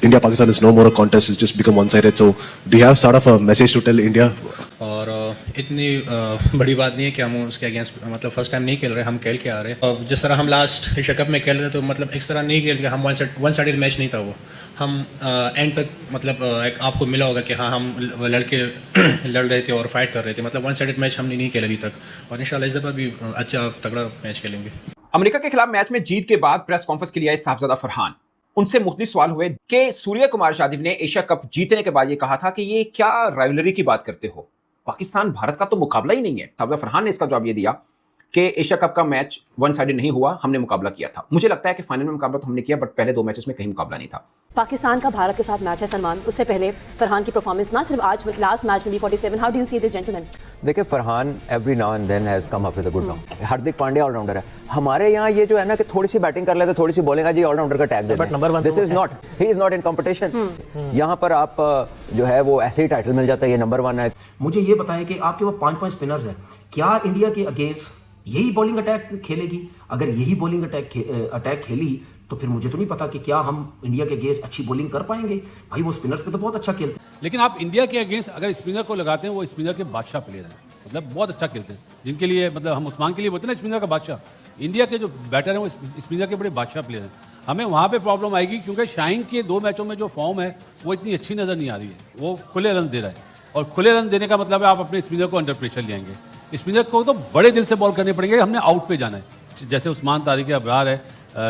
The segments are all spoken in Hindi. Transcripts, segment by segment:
India Pakistan is no more a contest; it's just become one-sided. So, do you have sort of a message to tell India? और इतनी बड़ी बात नहीं है कि हम उसके अगेंस्ट मतलब फर्स्ट टाइम नहीं खेल रहे, हम खेल के आ रहे हैं। और जिस तरह हम लास्ट एशिया कप में खेल रहे तो मतलब इस तरह नहीं खेल के हम वन साइडेड मैच नहीं था वो। हम एंड तक मतलब एक आपको मिला होगा कि हाँ हम लड़के लड़ रहे थे और फाइट कर रहे थे, मतलब वन साइडेड मैच हमने नहीं खेला अभी तक, और इंशाल्लाह इस दफ़ा भी अच्छा तगड़ा मैच खेलेंगे। अमेरिका के खिलाफ मैच में जीत के बाद प्रेस कॉन्फ्रेंस के लिए आए साहबजादा फरहान। उनसे मुख्तलिफ सवाल हुए कि सूर्य कुमार यादव ने एशिया कप जीतने के बाद ये कहा था कि ये क्या राइवलरी की बात करते हो, पाकिस्तान भारत का तो मुकाबला ही नहीं है। साहबजादा फरहान ने इसका जवाब ये दिया कि एशिया कप का मैच वन साइडेड नहीं हुआ, हमने मुकाबला किया था। मुझे लगता है कि फाइनल में मुकाबला तो हमने किया, बट पहले 2 मैचेस में कहीं मुकाबला नहीं था। पाकिस्तान का भारत के साथ मैच है सलमान, उससे पहले फरहान की परफॉर्मेंस ना सिर्फ आज लास्ट मैच में भी 47, how do you see this gentleman? देखिए Farhan every now and then has come up with a good round. Hardik Pandya allrounder है। हमारे यहाँ ये जो है ना कि थोड़ी सी बैटिंग कर लेते, थोड़ी सी बॉलिंग, जी ऑलराउंडर का टैग दे दें। This is not, he is not in competition. यहाँ पर आप जो है वो ऐसे ही टाइटल मिल जाता है, ये नंबर 1 है। मुझे ये बताएं कि आपके वो 5 स्पिनर्स हैं, क्या इंडिया के अगेंस्ट यही बॉलिंग अटैक खेलेगी? अगर यही बॉलिंग अटैक खेली तो फिर मुझे तो नहीं पता कि क्या हम इंडिया के अगेंस्ट अच्छी बॉलिंग कर पाएंगे। भाई वो स्पिनर्स पे तो बहुत अच्छा खेलते हैं, लेकिन आप इंडिया के अगेंस्ट अगर स्पिनर को लगाते हैं, वो स्पिनर के बादशाह प्लेयर हैं, मतलब बहुत अच्छा खेलते हैं, जिनके लिए मतलब हम उस्मान के लिए बोलते हैं ना स्पिनर का बादशाह। इंडिया के जो बैटर हैं वो स्पिनर के बड़े बादशाह प्लेयर हैं। हमें वहाँ पे प्रॉब्लम आएगी क्योंकि शाहीन के 2 मैचों में जो फॉर्म है वो इतनी अच्छी नज़र नहीं आ रही है। वो खुले रन दे रहा है, और खुले रन देने का मतलब है आप अपने स्पिनर को अंडर प्रेशर ले आएंगे। स्पिनर को तो बड़े दिल से बॉल करने पड़ेंगे, हमने आउट पे जाना है। जैसे उस्मान तारिक है, अबरार है,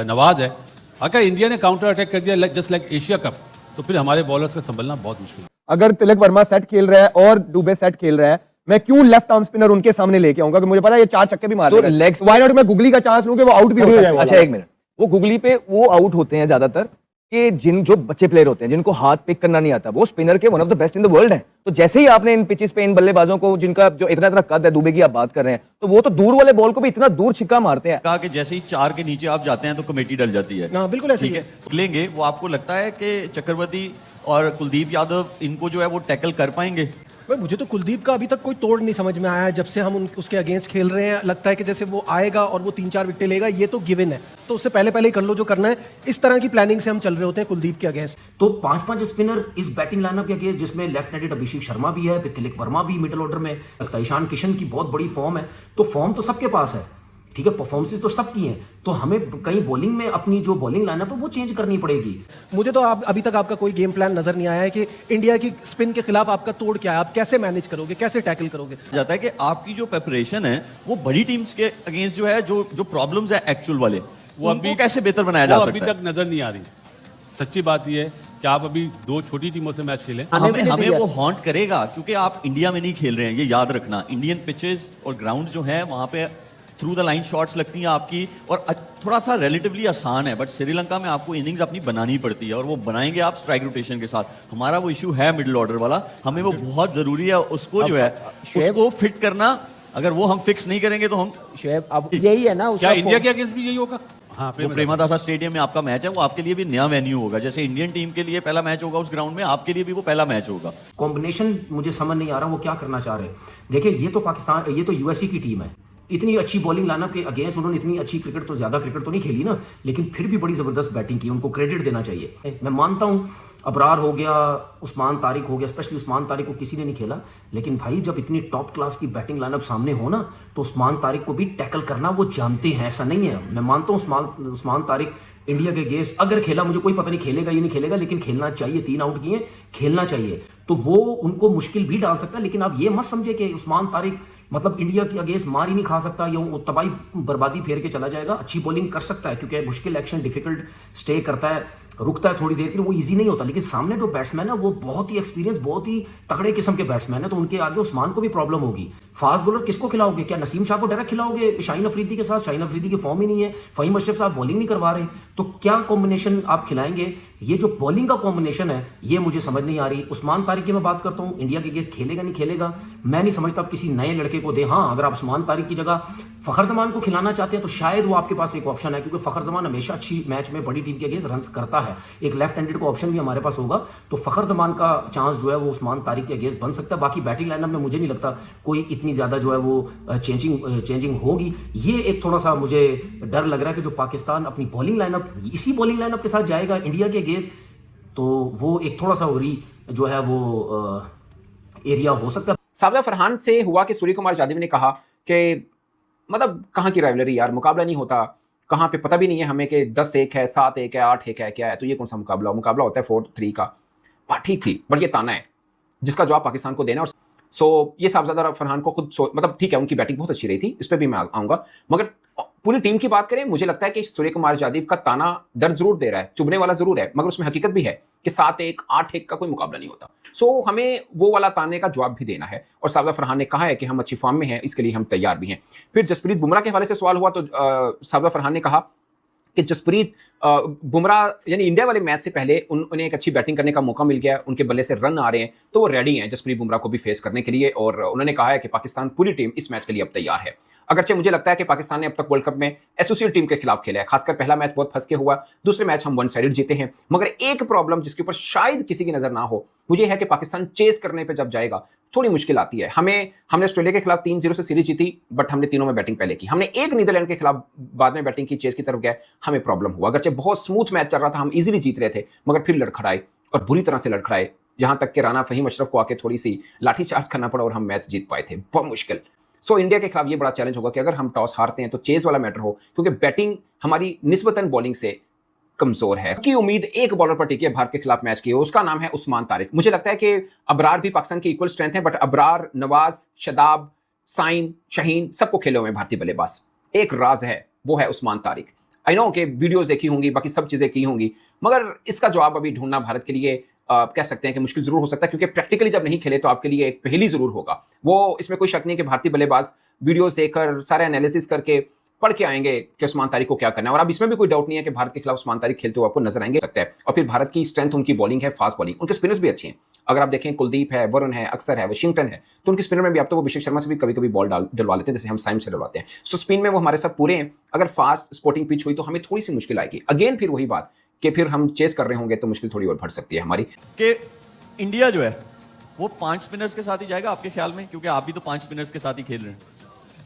नवाज है। अगर इंडिया ने काउंटर अटैक कर दिया जस्ट लाइक एशिया कप, तो फिर हमारे बॉलर्स का संभलना बहुत मुश्किल है। अगर तिलक वर्मा सेट खेल रहा है और दुबे सेट खेल रहा है, मैं क्यों लेफ्ट आर्म स्पिनर उनके सामने लेके आऊंगा कि मुझे पता है ये 4 छक्के भी मार रहे हैं, तो व्हाई नॉट मैं गुगली का चांस लूं कि वो आउट भी हो जाए। अच्छा एक मिनट, वो गुगली पे वो आउट होते हैं ज्यादातर कि जो बच्चे प्लेयर होते हैं जिनको हाथ पिक करना नहीं आता, वो स्पिनर के one of the best in the world हैं। तो जैसे ही आपने इन पिचेस पे इन बल्लेबाजों को जिनका जो इतना कद है, दुबे की आप बात कर रहे हैं, तो वो तो दूर वाले बॉल को भी इतना दूर छिक्का मारते हैं। कहा कि जैसे ही 4 के नीचे आप जाते हैं तो कमेटी डल जाती है। हाँ बिल्कुल ऐसे ही है। लेंगे वो आपको लगता है कि चक्रवर्ती और कुलदीप यादव इनको जो है वो टैकल कर पाएंगे? भाई मुझे तो कुलदीप का अभी तक कोई तोड़ नहीं समझ में आया है। जब से हम उसके अगेंस्ट खेल रहे हैं लगता है कि जैसे वो आएगा और वो 3-4 विकेट लेगा, ये तो गिवन है, तो उससे पहले ही कर लो जो करना है। इस तरह की प्लानिंग से हम चल रहे होते हैं कुलदीप के अगेंस्ट। तो 5 स्पिनर इस बैटिंग लाइनअप के अगेंस्ट, जिसमें लेफ्ट हैंडेड अभिषेक शर्मा भी है, फिर तिलक वर्मा भी मिडिल ऑर्डर में, ईशान किशन की बहुत बड़ी फॉर्म है, तो फॉर्म तो सबके पास है, ठीक है, परफॉर्मेंसेस तो सबकी हैं, तो हमें कहीं बॉलिंग में अपनी जो बॉलिंग लाइनअप है वो चेंज करनी पड़ेगी। मुझे तो अभी तक आपका कोई गेम प्लान नजर नहीं आया है कि इंडिया की स्पिन के खिलाफ आपका तोड़ क्या है, आप कैसे मैनेज करोगे, कैसे टैकल करोगे। जाता है कि आपकी जो प्रिपरेशन है वो बड़ी टीम्स के अगेंस्ट जो है जो प्रॉब्लम्स है एक्चुअल वाले, वो अभी कैसे बेहतर बनाया जा सकता है, अभी तक नजर नहीं आ रही। सच्ची बात यह है कि आप अभी 2 छोटी टीमों से मैच खेलें, हमें वो हॉन्ट करेगा, क्योंकि आप इंडिया में नहीं खेल रहे हैं, ये याद रखना। इंडियन पिचेस और ग्राउंड जो है वहां पे थ्रू द लाइन शॉट्स लगती हैं आपकी, और थोड़ा सा रिलेटिवली आसान है, बट श्रीलंका में आपको इनिंग्स अपनी बनानी पड़ती है, और वो बनाएंगे आप स्ट्राइक रोटेशन के साथ। हमारा वो इशू है मिडिल ऑर्डर वाला, हमें वो बहुत जरूरी है, उसको जो है उसको फिट करना। अगर वो हम फिक्स नहीं करेंगे तो हम अब यही है ना, क्या इंडिया के अगेंस्ट भी यही होगा? हाँ, प्रेमदासा स्टेडियम में आपका मैच है, वो आपके लिए भी नया वेन्यू होगा। जैसे इंडियन टीम के लिए पहला मैच होगा उस ग्राउंड में, आपके लिए भी वो पहला मैच होगा। कॉम्बिनेशन मुझे समझ नहीं आ रहा वो क्या करना चाह रहे हैं। देखिए ये तो पाकिस्तान, ये तो यूएसए की टीम है, इतनी अच्छी बॉलिंग लाइनअप के अगेंस्ट उन्होंने इतनी अच्छी क्रिकेट तो ज्यादा क्रिकेट तो नहीं खेली ना, लेकिन फिर भी बड़ी जबरदस्त बैटिंग की, उनको क्रेडिट देना चाहिए। मैं मानता हूं अबरार हो गया, उस्मान तारिक हो गया, स्पेशली उस्मान तारिक को किसी ने नहीं खेला, लेकिन भाई जब इतनी टॉप क्लास की बैटिंग लाइनअप सामने हो ना, तो उस्मान तारिक को भी टैकल करना वो जानते हैं, ऐसा नहीं है। मैं मानता हूं उस्मान तारिक इंडिया के अगेंस्ट अगर खेला, मुझे कोई पता नहीं खेलेगा या नहीं खेलेगा, लेकिन खेलना चाहिए, 3 आउट किए, खेलना चाहिए, तो वो उनको मुश्किल भी डाल सकता है। लेकिन आप ये मत समझे कि उस्मान तारिक मतलब इंडिया के अगेंस्ट मार ही नहीं खा सकता या वो तबाही बर्बादी फेर के चला जाएगा। अच्छी बॉलिंग कर सकता है, क्योंकि मुश्किल एक्शन डिफिकल्ट स्टे करता है, रुकता है थोड़ी देर के लिए, वो इजी नहीं होता। लेकिन सामने जो बैट्समैन है वो बहुत ही एक्सपीरियंस, बहुत ही तगड़े किस्म के बैट्समैन है, तो उनके आगे उस्मान को भी प्रॉब्लम होगी। फास्ट बॉलर किसको खिलाओगे? क्या नसीम शाह को डायरेक्ट खिलाओगे शाहीन अफरीदी के साथ? शाहीन अफरीदी की फॉर्म ही नहीं है, फहीम अशरफ साहब बॉलिंग नहीं करवा रहे, तो क्या कॉम्बिनेशन आप खिलाएंगे? ये जो बॉलिंग का कॉम्बिनेशन है ये मुझे समझ नहीं आ रही। उस्मान तारिक की मैं बात करता हूं, इंडिया के अगेंस्ट खेलेगा नहीं खेलेगा मैं नहीं समझता। आप किसी नए लड़के को दे, हाँ अगर आप उस्मान तारिक की जगह फखर जमान को खिलाना चाहते हैं तो शायद वो आपके पास एक ऑप्शन है, क्योंकि फखर जमान हमेशा अच्छी मैच में बड़ी टीम के अगेंस्ट रन करता है। एक लेफ्ट हैंडेड को ऑप्शन भी हमारे पास होगा, तो फखर जमान का चांस जो है वो उस्मान तारिक के अगेंस्ट बन सकता है। बाकी बैटिंग लाइनअप में मुझे नहीं लगता कोई इतनी ज्यादा जो है वो चेंजिंग होगी। ये एक थोड़ा सा मुझे डर लग रहा है कि जो पाकिस्तान अपनी बॉलिंग लाइनअप इसी बॉलिंग लाइनअप के साथ जाएगा इंडिया के अगेंस्ट, तो वो एक थोड़ा सा वरी जो है वो एरिया हो सकता है। साबजा फरहान से हुआ कि सूर्य कुमार यादव ने कहा कि मतलब कहाँ की राइवलरी यार, मुकाबला नहीं होता, कहाँ पे पता भी नहीं है हमें कि 10-1 है, 7-1 है, 8-1 है, क्या है, तो ये कौन सा मुकाबला होता है 4-3 का। बात ठीक थी, बट ये ताना है जिसका जवाब पाकिस्तान को देना। और सो ये साहबजादा फरहान को खुद मतलब ठीक है, उनकी बैटिंग बहुत अच्छी रही थी, इस पर भी मैं आऊंगा, मगर पूरी टीम की बात करें, मुझे लगता है कि सूर्य कुमार यादव का ताना दर्द जरूर दे रहा है, चुभने वाला जरूर है, मगर उसमें हकीकत भी है कि 7-1, 8-1 का कोई मुकाबला नहीं होता। सो हमें वो वाला ताने का जवाब भी देना है, और साबजा फरहान ने कहा है कि हम अच्छी फॉर्म में हैं, इसके लिए हम तैयार भी हैं। फिर जसप्रीत बुमराह के हवाले से सवाल हुआ तो साबजा फरहान ने कहा कि जसप्रीत बुमराह यानी इंडिया वाले मैच से पहले उन्हें एक अच्छी बैटिंग करने का मौका मिल गया, उनके बल्ले से रन आ रहे हैं, तो वो रेडी हैं जसप्रीत बुमराह को भी फेस करने के लिए। और उन्होंने कहा है कि पाकिस्तान पूरी टीम इस मैच के लिए अब तैयार है। अगरचे मुझे लगता है कि पाकिस्तान ने अब तक वर्ल्ड कप में एसोसिएट टीम के खिलाफ खेला है, खासकर पहला मैच बहुत फंस के हुआ, दूसरे मैच हम 1 साइडेड जीते हैं। मगर एक प्रॉब्लम जिसके ऊपर शायद किसी की नजर ना हो, वो ये है कि पाकिस्तान चेस करने पर जब जाएगा थोड़ी मुश्किल आती है। हमने ऑस्ट्रेलिया के खिलाफ 3-0 से सीरीज जीती, बट हमने तीनों में बैटिंग पहले की। हमने एक नीदरलैंड के खिलाफ बाद में बैटिंग की, चेस की तरफ गए, हमें प्रॉब्लम हुआ। अगरचे बहुत स्मूथ मैच चल रहा था, हम इजीली जीत रहे थे, मगर फिर लड़खड़ाए और बुरी तरह से लड़खड़ाए, जहां तक कि राना फहीम अशरफ को आके थोड़ी सी लाठीचार्ज करना पड़ा और हम मैच जीत पाए थे, बहुत मुश्किल। सो इंडिया के खिलाफ ये बड़ा चैलेंज होगा कि अगर हम टॉस हारते हैं तो चेज वाला मैटर हो, क्योंकि बैटिंग हमारी निस्बतन बॉलिंग से कमजोर है। की उम्मीद एक बॉलर पर टिकी है भारत के खिलाफ मैच की, उसका नाम है उस्मान तारिक। मुझे लगता है कि अबरार भी पाकिस्तान की इक्वल स्ट्रेंथ है, बट अबरार, नवाज, शदाब, साइन, शाहीन सबको खेले हुए भारतीय बल्लेबाज। एक राज है, वो है उस्मान तारिक। आई नो कि वीडियोस देखी होंगी, बाकी सब चीजें की होंगी, मगर इसका जवाब अभी ढूंढना भारत के लिए कह सकते हैं कि मुश्किल जरूर हो सकता है, क्योंकि प्रैक्टिकली जब नहीं खेले तो आपके लिए एक पहेली जरूर होगा। वो इसमें कोई शक नहीं कि भारतीय बल्लेबाज वीडियोस देखकर, सारे एनालिसिस करके पढ़ के आएंगे कि उस्मान तारिक को क्या करना है। और अब इसमें भी कोई डाउट नहीं है कि भारत के खिलाफ उस्मान तारिक खेलते हुए आपको नजर आएंगे सकता है। और फिर भारत की स्ट्रेंथ उनकी बॉलिंग है, फास्ट बॉलिंग, उनके स्पिनर्स भी अच्छे हैं। अगर आप देखें कुलदीप है, वरुण है, अक्सर है, वाशिंगटन है, तो उनके स्पिनर में भी आप तो वो अभिषेक शर्मा से भी कभी कभी बॉल डलवा लेते हैं, जैसे हम साइम से डलवाते हैं। सो स्पिन में वो हमारे साथ पूरे हैं। अगर फास्ट स्पोर्टिंग पिच हुई तो हमें थोड़ी सी मुश्किल आएगी। अगेन फिर वही बात कि फिर हम चेस कर रहे होंगे तो मुश्किल थोड़ी और बढ़ सकती है हमारी। कि इंडिया जो है वो 5 स्पिनर्स के साथ ही जाएगा आपके ख्याल में, क्योंकि आप भी तो 5 स्पिनर्स के साथ ही खेल रहे हैं।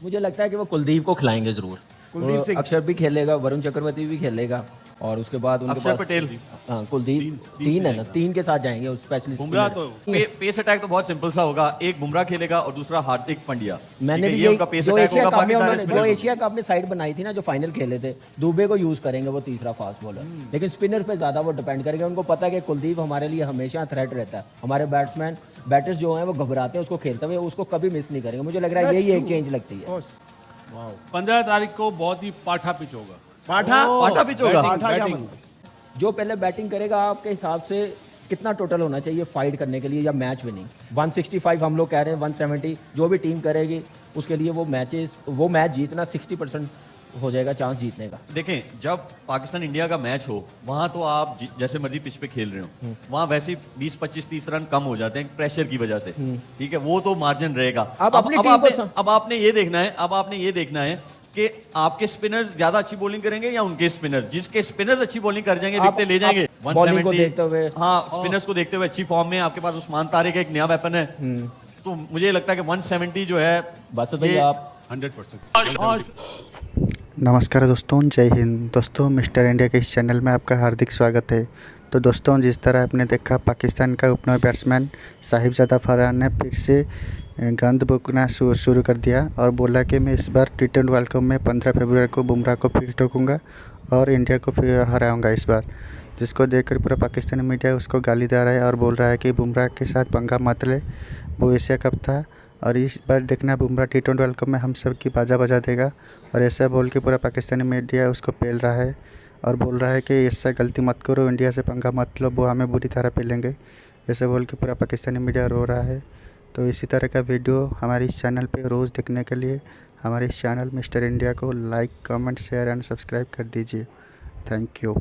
मुझे लगता है कि वो कुलदीप को खिलाएंगे जरूर। कुलदीप सिंह, अक्षर भी खेलेगा, वरुण चक्रवर्ती भी खेलेगा, और उसके बाद उनके अक्षर पटेल, हाँ कुलदीप, तीन है ना, 3 के साथ जाएंगे स्पेशलिस्ट। बुमराह तो पेस अटैक तो बहुत सिंपल सा होगा, एक बुमराह खेलेगा और दूसरा हार्दिक पांड्या। मैंने भी ये उनका पेस अटैक होगा। जो एशिया कप में साइड बनाई थी ना, जो फाइनल खेले थे, दुबे को यूज करेंगे वो तीसरा फास्ट बॉलर, लेकिन स्पिनर पे ज्यादा वो डिपेंड करेंगे। उनको पता है कि कुलदीप हमारे लिए हमेशा थ्रेट रहता है। हमारे बैटर्स जो हैं वो घबराते हैं उसको खेलते हुए, उसको कभी मिस नहीं करेंगे। मुझे लग रहा है यही एक चेंज लगती है। 15 तारीख को बहुत ही पाठा पिच होगा। पाठा पिच होगा। बैटिंग जो पहले बैटिंग करेगा आपके हिसाब से कितना टोटल होना चाहिए फाइट करने के लिए, या मैच विनिंग? 165 हम लोग कह रहे हैं, 170 जो भी टीम करेगी उसके लिए वो मैच जीतना 60% हो जाएगा चांस जीतने का। देखें, जब पाकिस्तान इंडिया का मैच हो वहां तो आप जैसे मर्जी पिच पे खेल रहे हो, वहां वैसे 20-25-30 रन कम हो जाते हैं प्रेशर की वजह से, ठीक है, वो तो मार्जिन रहेगा। अब आपने ये देखना है कि आपके स्पिनर ज्यादा अच्छी बॉलिंग करेंगे या उनके स्पिनर। जिसके स्पिनर्स अच्छी बॉलिंग कर जाएंगे विकेट ले जाएंगे। 170 हाँ, स्पिनर्स को देखते हुए अच्छी फॉर्म में आपके पास उस्मान तारिक एक नया वेपन है, तो मुझे लगता है कि 170 जो है बस भैया आप 100%। नमस्कार दोस्तों, जय हिंद। दोस्तों, मिस्टर इंडिया के इस चैनल में आपका हार्दिक स्वागत है। तो दोस्तों, जिस तरह आपने देखा, पाकिस्तान का ओपनर बैट्समैन साहिबजादा फरहान ने फिर से गेंद बुकना शुरू कर दिया और बोला कि मैं इस बार T20 वर्ल्ड कप में 15 फरवरी को बुमराह को फिर ठोकूंगा और इंडिया को फिर हराऊंगा इस बार, जिसको देखकर पूरा पाकिस्तानी मीडिया उसको गाली दे रहा है और बोल रहा है कि बुमराह के साथ पंगा मत ले, वो एशिया कप था और इस बार देखना बुमराह T20 वर्ल्ड कप में हम सब की बाजा बजा देगा। और ऐसा बोल के पूरा पाकिस्तानी मीडिया उसको पेल रहा है और बोल रहा है कि इससे गलती मत करो, इंडिया से पंगा मत लो, वो हमें बुरी तरह पेलेंगे, ऐसे बोल के पूरा पाकिस्तानी मीडिया रो रहा है। तो इसी तरह का वीडियो हमारे इस चैनल पे रोज़ देखने के लिए हमारे इस चैनल मिस्टर इंडिया को like, comment, share and subscribe कर दीजिए। Thank you.